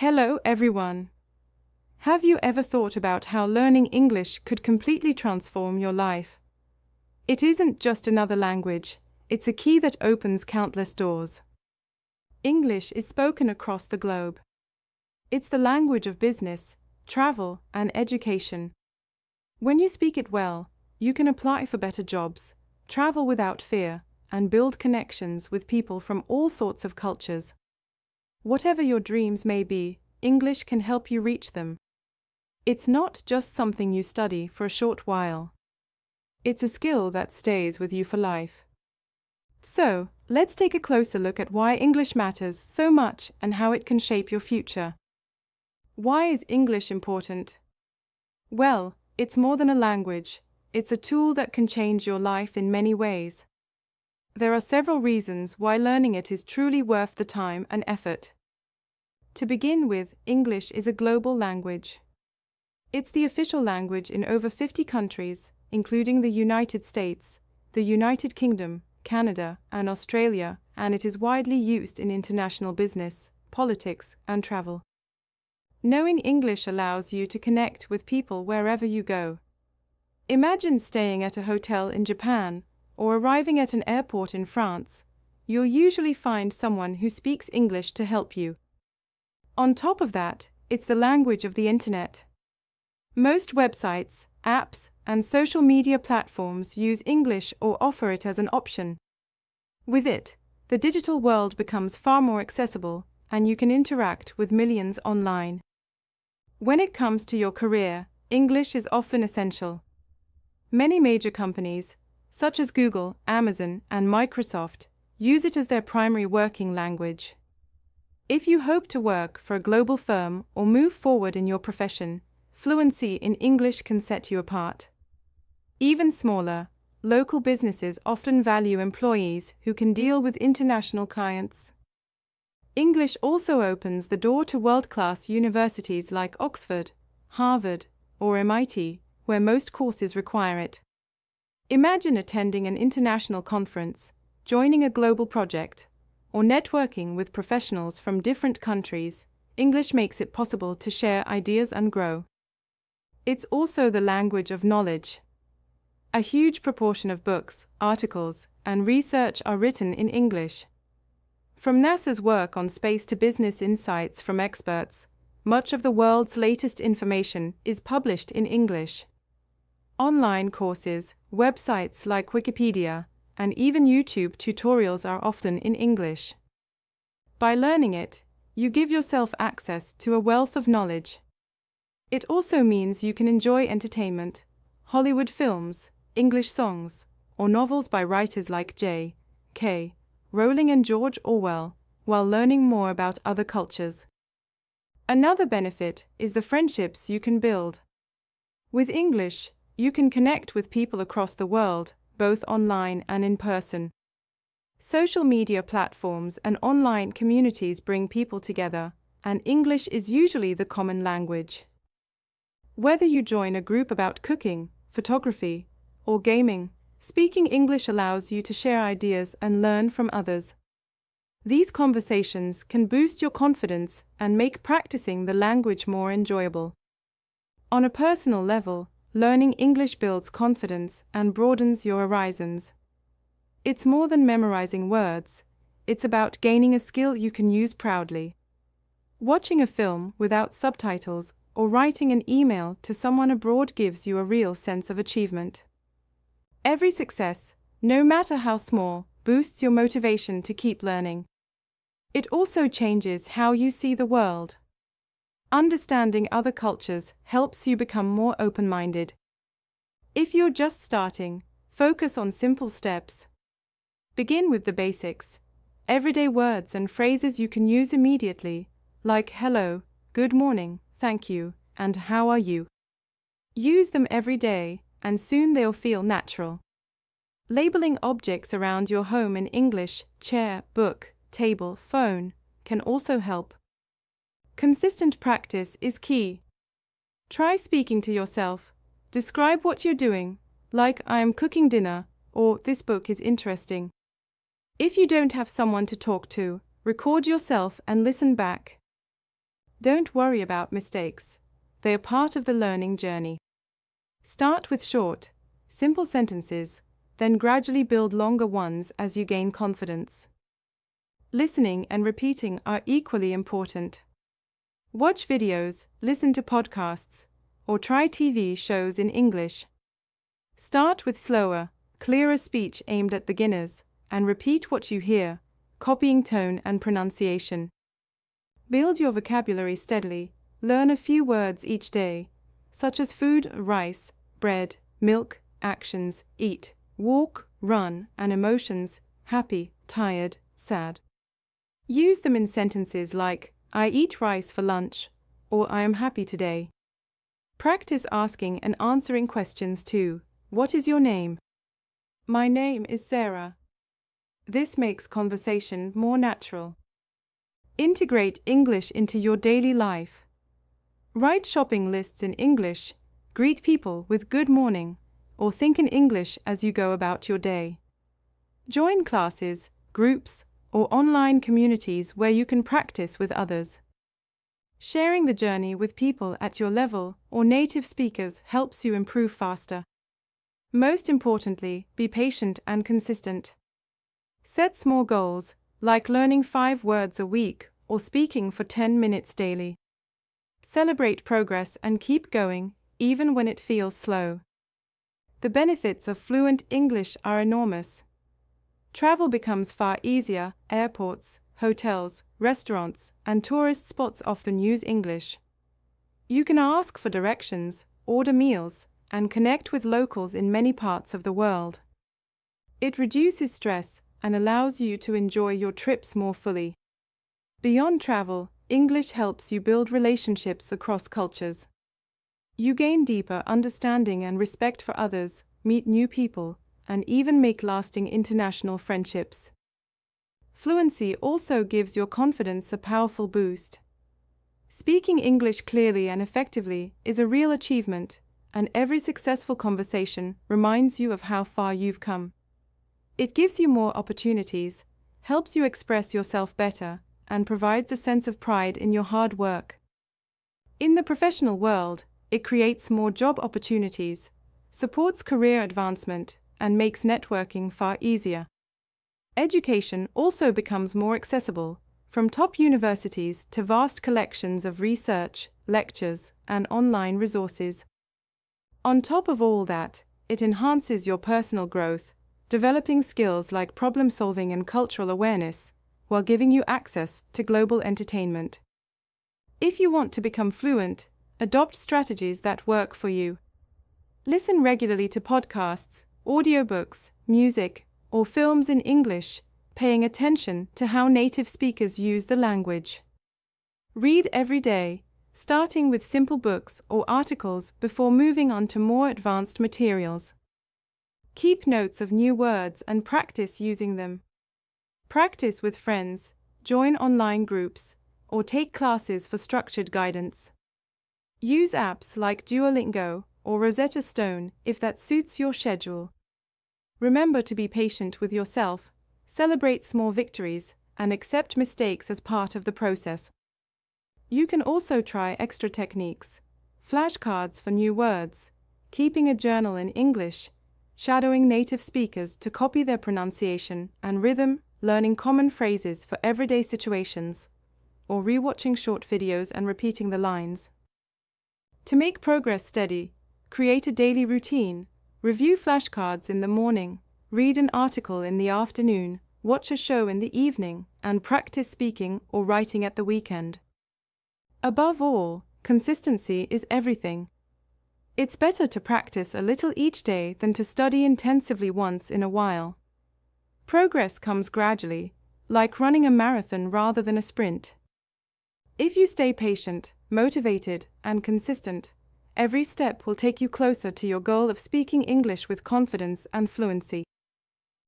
Hello everyone! Have you ever thought about how learning English could completely transform your life? It isn't just another language, it's a key that opens countless doors. English is spoken across the globe. It's the language of business, travel, and education. When you speak it well, you can apply for better jobs, travel without fear, and build connections with people from all sorts of cultures. Whatever your dreams may be, English can help you reach them. It's not just something you study for a short while. It's a skill that stays with you for life. So, let's take a closer look at why English matters so much and how it can shape your future. Why is English important? Well, it's more than a language. It's a tool that can change your life in many ways. There are several reasons why learning it is truly worth the time and effort. To begin with, English is a global language. It's the official language in over 50 countries, including the United States, the United Kingdom, Canada, and Australia, and it is widely used in international business, politics, and travel. Knowing English allows you to connect with people wherever you go. Imagine staying at a hotel in Japan or arriving at an airport in France. You'll usually find someone who speaks English to help you. On top of that, it's the language of the internet. Most websites, apps, and social media platforms use English or offer it as an option. With it, the digital world becomes far more accessible, and you can interact with millions online. When it comes to your career, English is often essential. Many major companies, such as Google, Amazon, and Microsoft, use it as their primary working language. If you hope to work for a global firm or move forward in your profession, fluency in English can set you apart. Even smaller, local businesses often value employees who can deal with international clients. English also opens the door to world-class universities like Oxford, Harvard, or MIT, where most courses require it. Imagine attending an international conference, joining a global project, or networking with professionals from different countries. English makes it possible to share ideas and grow. It's also the language of knowledge. A huge proportion of books, articles, and research are written in English. From NASA's work on space to business insights from experts, much of the world's latest information is published in English. Online courses, websites like Wikipedia, and even YouTube tutorials are often in English. By learning it, you give yourself access to a wealth of knowledge. It also means you can enjoy entertainment, Hollywood films, English songs, or novels by writers like J.K. Rowling and George Orwell, while learning more about other cultures. Another benefit is the friendships you can build. With English, you can connect with people across the world, both online and in person. Social media platforms and online communities bring people together, and English is usually the common language. Whether you join a group about cooking, photography, or gaming, speaking English allows you to share ideas and learn from others. These conversations can boost your confidence and make practicing the language more enjoyable. On a personal level, learning English builds confidence and broadens your horizons. It's more than memorizing words, it's about gaining a skill you can use proudly. Watching a film without subtitles or writing an email to someone abroad gives you a real sense of achievement. Every success, no matter how small, boosts your motivation to keep learning. It also changes how you see the world. Understanding other cultures helps you become more open-minded. If you're just starting, focus on simple steps. Begin with the basics, everyday words and phrases you can use immediately, like hello, good morning, thank you, and how are you? Use them every day, and soon they'll feel natural. Labeling objects around your home in English, chair, book, table, phone, can also help. Consistent practice is key. Try speaking to yourself. Describe what you're doing, like I am cooking dinner, or this book is interesting. If you don't have someone to talk to, record yourself and listen back. Don't worry about mistakes. They are part of the learning journey. Start with short, simple sentences, then gradually build longer ones as you gain confidence. Listening and repeating are equally important. Watch videos, listen to podcasts, or try TV shows in English. Start with slower, clearer speech aimed at beginners, and repeat what you hear, copying tone and pronunciation. Build your vocabulary steadily. Learn a few words each day, such as food, rice, bread, milk, actions, eat, walk, run, and emotions, happy, tired, sad. Use them in sentences like, I eat rice for lunch, or I am happy today. Practice asking and answering questions too. What is your name? My name is Sarah. This makes conversation more natural. Integrate English into your daily life. Write shopping lists in English, greet people with good morning, or think in English as you go about your day. Join classes, groups, or online communities where you can practice with others. Sharing the journey with people at your level or native speakers helps you improve faster. Most importantly, be patient and consistent. Set small goals, like learning 5 words a week or speaking for 10 minutes daily. Celebrate progress and keep going, even when it feels slow. The benefits of fluent English are enormous. Travel becomes far easier. Airports, hotels, restaurants, and tourist spots often use English. You can ask for directions, order meals, and connect with locals in many parts of the world. It reduces stress and allows you to enjoy your trips more fully. Beyond travel, English helps you build relationships across cultures. You gain deeper understanding and respect for others, meet new people, and even make lasting international friendships. Fluency also gives your confidence a powerful boost. Speaking English clearly and effectively is a real achievement, and every successful conversation reminds you of how far you've come. It gives you more opportunities, helps you express yourself better, and provides a sense of pride in your hard work. In the professional world, it creates more job opportunities, supports career advancement, and makes networking far easier. Education also becomes more accessible, from top universities to vast collections of research, lectures, and online resources. On top of all that, it enhances your personal growth, developing skills like problem-solving and cultural awareness, while giving you access to global entertainment. If you want to become fluent, adopt strategies that work for you. Listen regularly to podcasts, audiobooks, music, or films in English, paying attention to how native speakers use the language. Read every day, starting with simple books or articles before moving on to more advanced materials. Keep notes of new words and practice using them. Practice with friends, join online groups, or take classes for structured guidance. Use apps like Duolingo or Rosetta Stone if that suits your schedule. Remember to be patient with yourself, celebrate small victories, and accept mistakes as part of the process. You can also try extra techniques, flashcards for new words, keeping a journal in English, shadowing native speakers to copy their pronunciation and rhythm, learning common phrases for everyday situations, or rewatching short videos and repeating the lines. To make progress steady, create a daily routine, review flashcards in the morning, read an article in the afternoon, watch a show in the evening, and practice speaking or writing at the weekend. Above all, consistency is everything. It's better to practice a little each day than to study intensively once in a while. Progress comes gradually, like running a marathon rather than a sprint. If you stay patient, motivated, and consistent, every step will take you closer to your goal of speaking English with confidence and fluency.